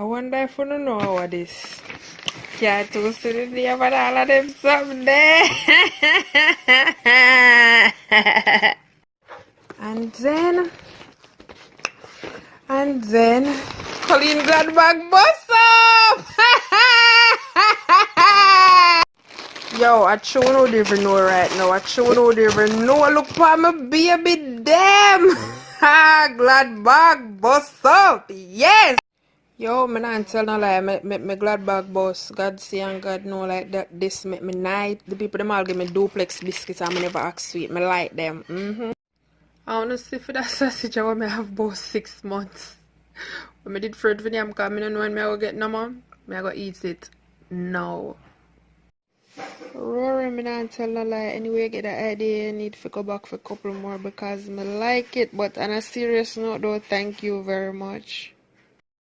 I wonder if you don't know how this. Can't toast to the day, but all of them someday. and then, Colleen Gladbach bust up! Yo, I sure don't even know right now. I sure don't even know. Look for my baby, damn! Gladbach bust up! Yes! Yo, me not tell no lie, me glad bag boss. God see and God know like that this make me night. The people them all give me duplex biscuits and me never ask sweet. Me like them. I wanna see for that sausage I want me have both 6 months. When me did fruit for them because me don't know when me I go get no more. Me I go eat it. No. Rory, me not tell no lie. Anyway, get the idea. I need to go back for a couple more because me like it. But on a serious note though, thank you very much.